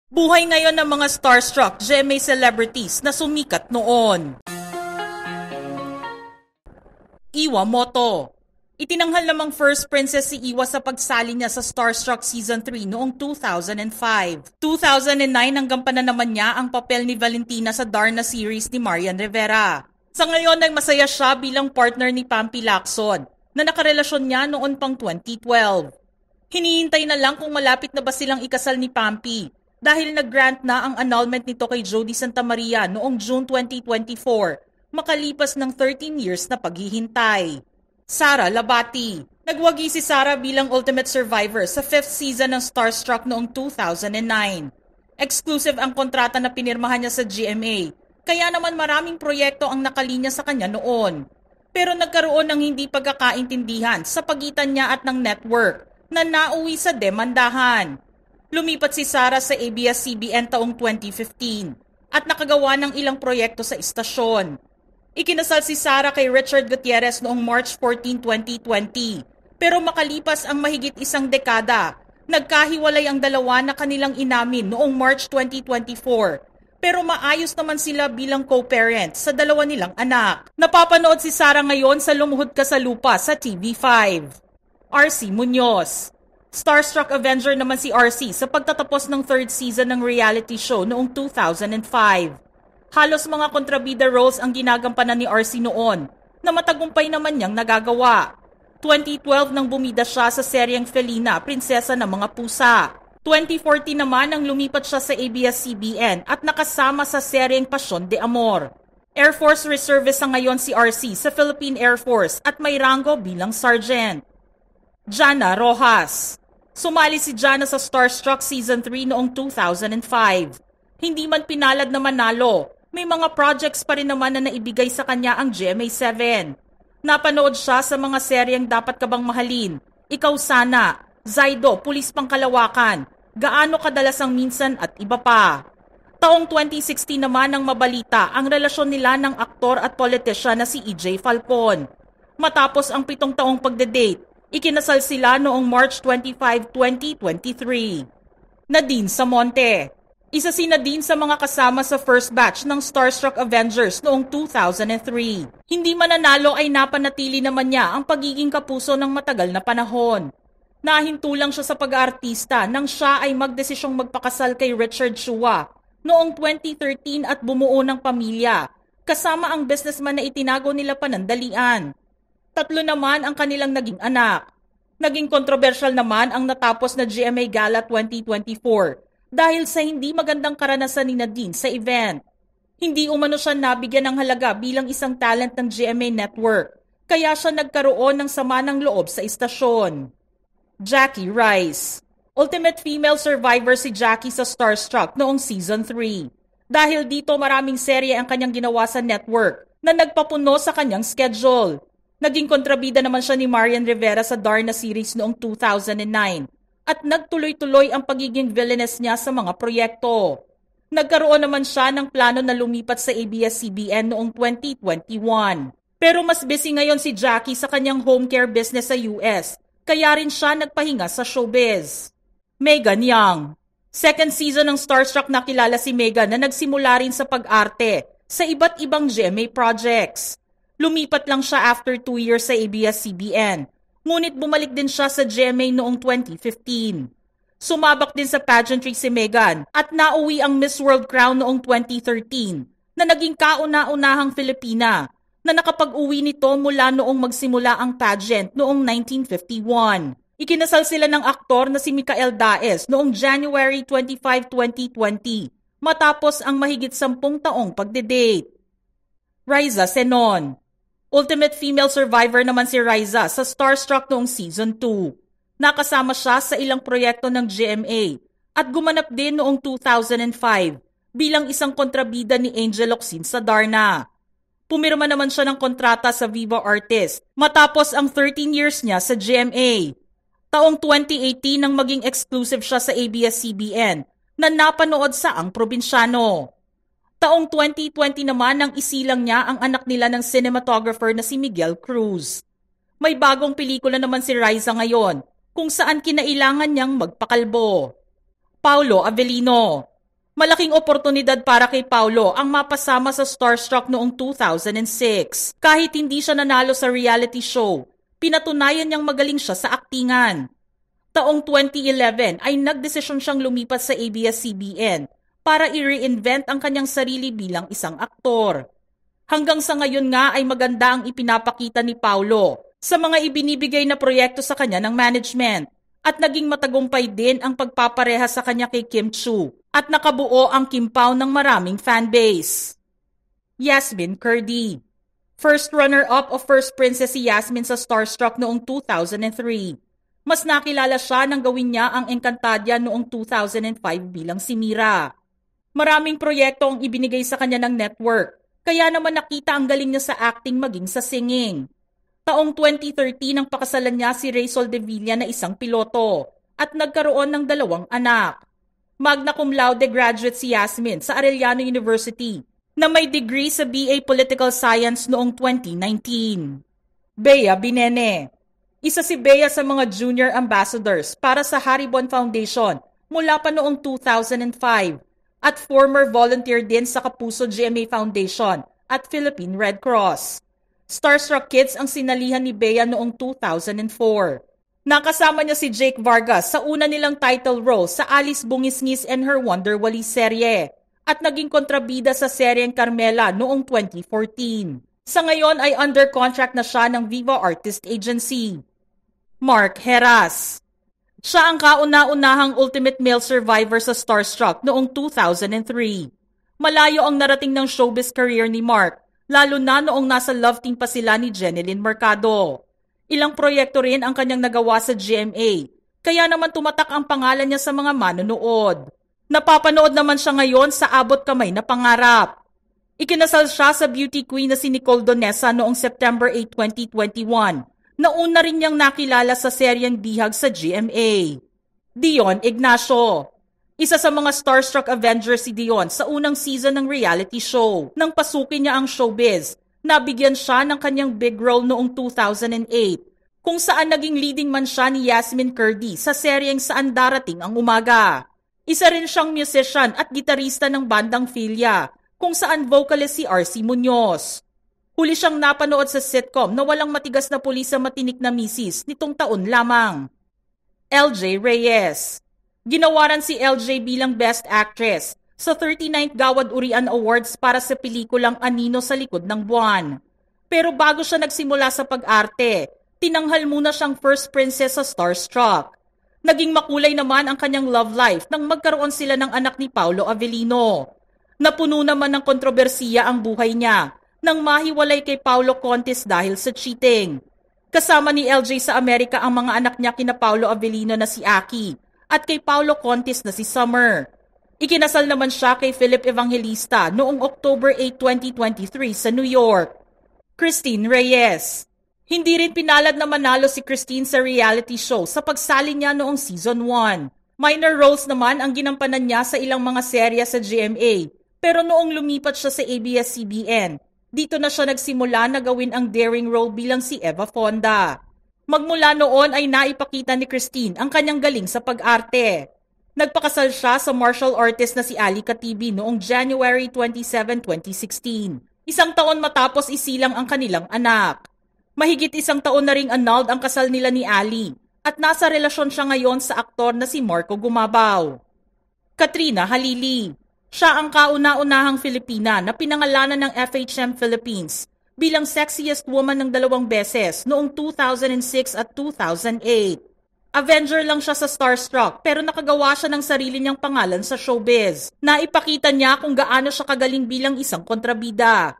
Buhay ngayon ng mga starstruck GMA celebrities na sumikat noon. Iwamoto. Itinanghal namang first princess si Iwa sa pagsali niya sa Starstruck Season 3 noong 2005. 2009 ang gampanan naman niya ang papel ni Valentina sa Darna series ni Marian Rivera. Sa ngayon ay masaya siya bilang partner ni Pampi Lacson na nakarelasyon niya noon pang 2012. Hinihintay na lang kung malapit na ba silang ikasal ni Pampi dahil nag-grant na ang annulment nito kay Jody Santa Maria noong June 2024, makalipas ng 13 years na paghihintay. Sara Labati. Nagwagi si Sara bilang Ultimate Survivor sa 5th season ng Starstruck noong 2009. Exclusive ang kontrata na pinirmahan niya sa GMA, kaya naman maraming proyekto ang nakalinya sa kanya noon. Pero nagkaroon ng hindi pagkakaintindihan sa pagitan niya at ng network na nauwi sa demandahan. Lumipat si Sara sa ABS-CBN taong 2015 at nakagawa ng ilang proyekto sa istasyon. Ikinasal si Sara kay Richard Gutierrez noong March 14, 2020. Pero makalipas ang mahigit isang dekada, nagkahiwalay ang dalawa na kanilang inamin noong March 2024. Pero maayos naman sila bilang co-parents sa dalawa nilang anak. Napapanood si Sara ngayon sa Lumuhod Ka sa Lupa sa TV5. RC Munoz. Starstruck Avenger naman si RC sa pagtatapos ng 3rd season ng reality show noong 2005. Halos mga kontrabida roles ang ginagampanan ni RC noon na matagumpay naman niyang nagagawa. 2012 nang bumida siya sa seryeng Felina, Prinsesa ng Mga Pusa. 2014 naman nang lumipat siya sa ABS-CBN at nakasama sa seryeng Pasyon de Amor. Air Force Reservist sa ngayon si RC sa Philippine Air Force at may ranggo bilang sergeant. Jana Rojas. Sumali si Jana sa Starstruck Season 3 noong 2005. Hindi man pinalad na manalo, may mga projects pa rin naman na naibigay sa kanya ang GMA7. Napanood siya sa mga seryeng Dapat Ka Bang Mahalin, Ikaw Sana, Zaido, Pulis Pangkalawakan, Gaano Kadalas Ang Minsan at iba pa. Taong 2016 naman ang mabalita ang relasyon nila ng aktor at politician na si EJ Falcon. Matapos ang 7 taong pagde-date, ikinasal sila noong March 25, 2023. Nadine Samonte. Isa si Nadine sa mga kasama sa first batch ng Starstruck Avengers noong 2003. Hindi mananalo ay napanatili naman niya ang pagiging kapuso ng matagal na panahon. Nahinto lang siya sa pag-aartista nang siya ay magdesisyong magpakasal kay Richard Chua noong 2013 at bumuo ng pamilya, kasama ang businessman na itinago nila panandalian. 3 naman ang kanilang naging anak. Naging kontrobersyal naman ang natapos na GMA Gala 2024 dahil sa hindi magandang karanasan ni Nadine sa event. Hindi umano siya nabigyan ng halaga bilang isang talent ng GMA Network, kaya siya nagkaroon ng sama ng loob sa istasyon. Jackie Rice. Ultimate female survivor si Jackie sa Starstruck noong Season 3. Dahil dito maraming serye ang kanyang ginawa sa network na nagpapuno sa kanyang schedule. Naging kontrabida naman siya ni Marian Rivera sa Darna series noong 2009 at nagtuloy-tuloy ang pagiging villainess niya sa mga proyekto. Nagkaroon naman siya ng plano na lumipat sa ABS-CBN noong 2021. Pero mas busy ngayon si Jackie sa kanyang home care business sa US, kaya rin siya nagpahinga sa showbiz. Megan Young. 2nd season ng Starstruck nakilala si Megan na nagsimula rin sa pag-arte sa iba't ibang GMA projects. Lumipat lang siya after 2 years sa ABS-CBN, ngunit bumalik din siya sa GMA noong 2015. Sumabak din sa pageantry si Megan at nauwi ang Miss World crown noong 2013 na naging kauna-unahang Filipina na nakapag-uwi nito mula noong magsimula ang pageant noong 1951. Ikinasal sila ng aktor na si Micael Daes noong January 25, 2020 matapos ang mahigit 10 taong pagde-date. Riza Senon. Ultimate female survivor naman si Riza sa Starstruck noong Season 2. Nakasama siya sa ilang proyekto ng GMA at gumanap din noong 2005 bilang isang kontrabida ni Angel Locsin sa Darna. Pumirma naman siya ng kontrata sa Viva Artist matapos ang 13 years niya sa GMA. Taong 2018 nang maging exclusive siya sa ABS-CBN na napanood sa Ang Probinsyano. Taong 2020 naman nang isilang niya ang anak nila ng cinematographer na si Miguel Cruz. May bagong pelikula naman si Riza ngayon kung saan kinailangan niyang magpakalbo. Paulo Avellino. Malaking oportunidad para kay Paulo ang mapasama sa Starstruck noong 2006. Kahit hindi siya nanalo sa reality show, pinatunayan niyang magaling siya sa aktingan. Taong 2011 ay nagdesisyon siyang lumipat sa ABS-CBN para i-reinvent ang kanyang sarili bilang isang aktor. Hanggang sa ngayon nga ay maganda ang ipinapakita ni Paulo sa mga ibinibigay na proyekto sa kanya ng management at naging matagumpay din ang pagpapareha sa kanya kay Kim Chiu at nakabuo ang Kimpao ng maraming fanbase. Yasmin Curdy. First runner-up of First Princess si Yasmin sa Starstruck noong 2003. Mas nakilala siya nang gawin niya ang Encantadia noong 2005 bilang si Mira. Maraming proyekto ang ibinigay sa kanya ng network, kaya naman nakita ang galing niya sa acting maging sa singing. Taong 2013 nang pakasalan niya si Rachel De Villa na isang piloto at nagkaroon ng 2 anak. Magna cum laude graduate si Yasmin sa Arellano University na may degree sa BA Political Science noong 2019. Bea Binene. Isa si Bea sa mga junior ambassadors para sa Haribon Foundation mula pa noong 2005 at former volunteer din sa Kapuso GMA Foundation at Philippine Red Cross. Starstruck Kids ang sinalihan ni Bea noong 2004. Nakasama niya si Jake Vargas sa una nilang title role sa Alice Bungisngis and Her Wonder Wally serye at naging kontrabida sa seryeng Carmela noong 2014. Sa ngayon ay under contract na siya ng Viva Artist Agency. Mark Heras. Siya ang kauna-unahang ultimate male survivor sa Starstruck noong 2003. Malayo ang narating ng showbiz career ni Mark, lalo na noong nasa love team pa sila ni Jeneline Mercado. Ilang proyekto rin ang kanyang nagawa sa GMA, kaya naman tumatak ang pangalan niya sa mga manonood. Napapanood naman siya ngayon sa Abot Kamay na Pangarap. Ikinasal siya sa beauty queen na si Nicole Donesa noong September 8, 2021, na una rin niyang nakilala sa seryeng Bihag sa GMA. Dion Ignacio. Isa sa mga Starstruck Avengers si Dion sa unang season ng reality show. Nang pasukin niya ang showbiz, nabigyan siya ng kanyang big role noong 2008, kung saan naging leading man siya ni Yasmin Curdy sa seryeng Saan Darating ang Umaga. Isa rin siyang musician at gitarista ng bandang Filia, kung saan vocalist si RC Munoz. Huli siyang napanood sa sitcom na Walang Matigas na Pulis sa Matinik na Misis nitong taon lamang. LJ Reyes. Ginawaran si LJ bilang Best Actress sa 39th Gawad Urian Awards para sa pelikulang Anino sa Likod ng Buwan. Pero bago siya nagsimula sa pag-arte, tinanghal muna siyang First Princess sa Starstruck. Naging makulay naman ang kanyang love life nang magkaroon sila ng anak ni Paolo Avellino. Napuno naman ng kontrobersiya ang buhay niya nang mahiwalay kay Paolo Contis dahil sa cheating. Kasama ni LJ sa Amerika ang mga anak niya kina Paolo Avellino na si Aki at kay Paolo Contis na si Summer. Ikinasal naman siya kay Philip Evangelista noong October 8, 2023 sa New York. Christine Reyes. Hindi rin pinalad na manalo si Christine sa reality show sa pagsali niya noong Season 1. Minor roles naman ang ginampanan niya sa ilang mga serya sa GMA, pero noong lumipat siya sa ABS-CBN, dito na siya nagsimula na gawin ang daring role bilang si Eva Fonda. Magmula noon ay naipakita ni Christine ang kanyang galing sa pag-arte. Nagpakasal siya sa martial artist na si Ali Katibi noong January 27, 2016. Isang taon matapos isilang ang kanilang anak. Mahigit isang taon na ring annulled ang kasal nila ni Ali at nasa relasyon siya ngayon sa aktor na si Marco Gumabaw. Katrina Halili. Siya ang kauna-unahang Filipina na pinangalanan ng FHM Philippines bilang sexiest woman ng 2 beses noong 2006 at 2008. Avenger lang siya sa Starstruck pero nakagawa siya ng sarili niyang pangalan sa showbiz. Naipakita niya kung gaano siya kagaling bilang isang kontrabida.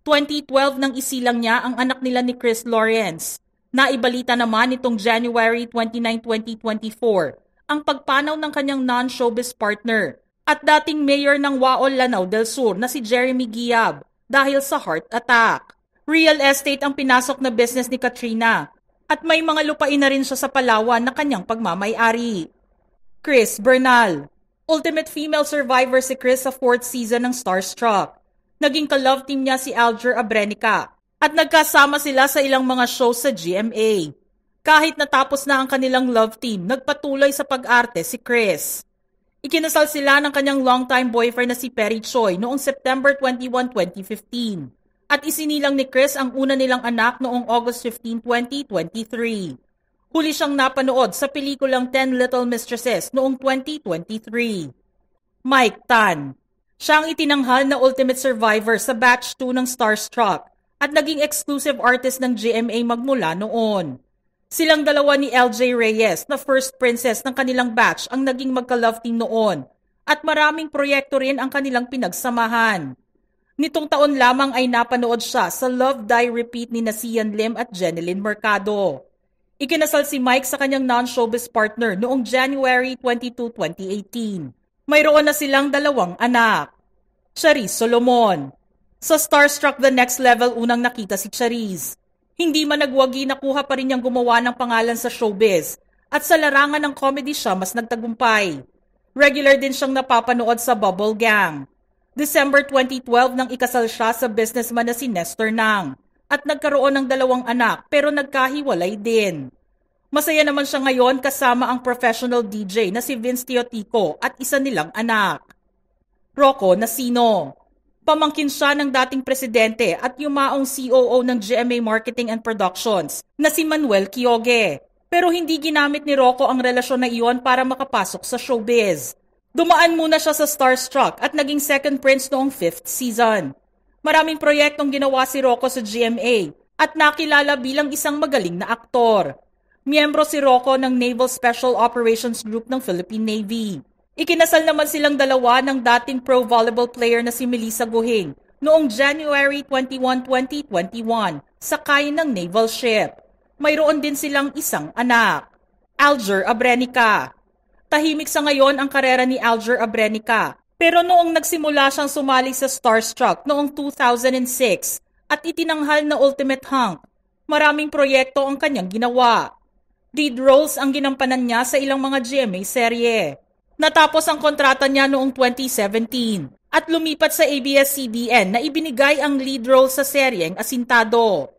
2012 nang isilang niya ang anak nila ni Chris Lawrence. Naibalita naman nitong January 29, 2024 ang pagpanaw ng kanyang non-showbiz partner at dating mayor ng Waol, Lanao del Sur na si Jeremy Giab dahil sa heart attack. Real estate ang pinasok na business ni Katrina at may mga lupain na rin siya sa Palawan na kanyang pagmamay-ari. Chris Bernal. Ultimate female survivor si Chris sa 4th season ng Starstruck. Naging ka-love team niya si Alger Abrenica at nagkasama sila sa ilang mga shows sa GMA. Kahit natapos na ang kanilang love team, nagpatuloy sa pag-arte si Chris. Ikinasal sila ng kanyang longtime boyfriend na si Perry Choi noong September 21, 2015 at isinilang ni Chris ang una nilang anak noong August 15, 2023. Huli siyang napanood sa pelikulang 10 Little Mistresses noong 2023. Mike Tan. Siya ang itinanghal na ultimate survivor sa Batch 2 ng Starstruck at naging exclusive artist ng GMA magmula noon. Silang dalawa ni LJ Reyes na first princess ng kanilang batch ang naging magka-love team noon at maraming proyekto rin ang kanilang pinagsamahan. Nitong taon lamang ay napanood siya sa Love Die Repeat ni Sian Lim at Jeneline Mercado. Ikinasal si Mike sa kanyang non-showbiz partner noong January 22, 2018. Mayroon na silang dalawang anak. Charisse Solomon. Sa Starstruck The Next Level unang nakita si Charisse. Hindi man nagwagi, nakuha pa rin niyang gumawa ng pangalan sa showbiz at sa larangan ng comedy siya mas nagtagumpay. Regular din siyang napapanood sa Bubble Gang. December 2012 nang ikasal siya sa businessman na si Nestor Nang at nagkaroon ng dalawang anak pero nagkahiwalay din. Masaya naman siya ngayon kasama ang professional DJ na si Vince Teotico at isa nilang anak. Rocco Nacino. Pamangkin siya ng dating presidente at yumaong COO ng GMA Marketing and Productions na si Manuel Quiogue. Pero hindi ginamit ni Rocco ang relasyon na iyon para makapasok sa showbiz. Dumaan muna siya sa Starstruck at naging second prince noong 5th season. Maraming proyektong ginawa si Rocco sa GMA at nakilala bilang isang magaling na aktor. Miyembro si Rocco ng Naval Special Operations Group ng Philippine Navy. Ikinasal naman silang dalawa ng dating pro volleyball player na si Melissa Guhing noong January 21, 2021 sakay ng naval ship. Mayroon din silang isang anak. Alger Abrenica. Tahimik sa ngayon ang karera ni Alger Abrenica pero noong nagsimula siyang sumali sa Starstruck noong 2006 at itinanghal na Ultimate Hunk, maraming proyekto ang kanyang ginawa. Lead roles ang ginampanan niya sa ilang mga GMA serye. Natapos ang kontrata niya noong 2017 at lumipat sa ABS-CBN na ibinigay ang lead role sa seryeng Asintado.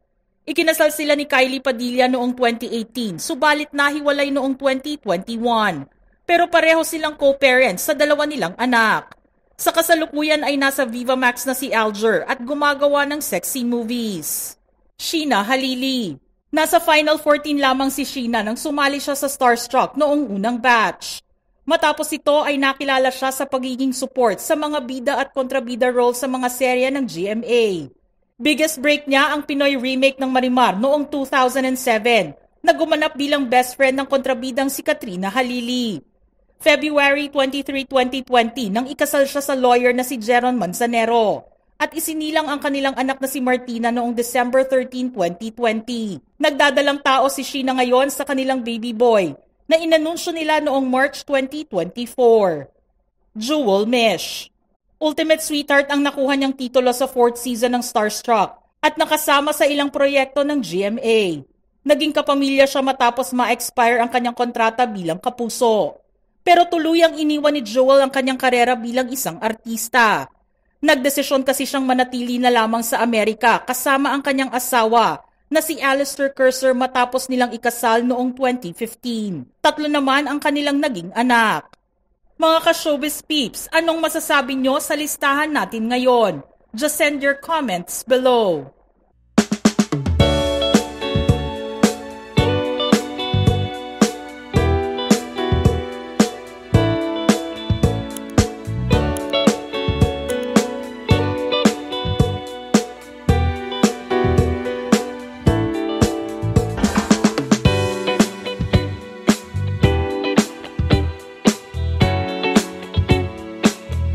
Ikinasal sila ni Kylie Padilla noong 2018, subalit nahiwalay noong 2021. Pero pareho silang co-parents sa dalawa nilang anak. Sa kasalukuyan ay nasa Viva Max na si Alger at gumagawa ng sexy movies. Sheena Halili. Nasa Final 14 lamang si Sheena nang sumali siya sa Starstruck noong unang batch. Matapos ito ay nakilala siya sa pagiging support sa mga bida at kontrabida roles sa mga serye ng GMA. Biggest break niya ang Pinoy remake ng Marimar noong 2007 na gumanap bilang best friend ng kontrabidang si Katrina Halili. February 23, 2020 nang ikasal siya sa lawyer na si Jeron Manzanero at isinilang ang kanilang anak na si Martina noong December 13, 2020. Nagdadalang tao si Sheena ngayon sa kanilang baby boy na inanunsyo nila noong March 2024. Jewel Mish. Ultimate Sweetheart ang nakuha niyang titulo sa 4th season ng Starstruck at nakasama sa ilang proyekto ng GMA. Naging kapamilya siya matapos ma-expire ang kanyang kontrata bilang kapuso. Pero tuluyang iniwan ni Jewel ang kanyang karera bilang isang artista. Nagdesisyon kasi siyang manatili na lamang sa Amerika kasama ang kanyang asawa na si Alistair Cursor matapos nilang ikasal noong 2015. 3 naman ang kanilang naging anak. Mga ka-showbiz peeps, anong masasabi nyo sa listahan natin ngayon? Just send your comments below.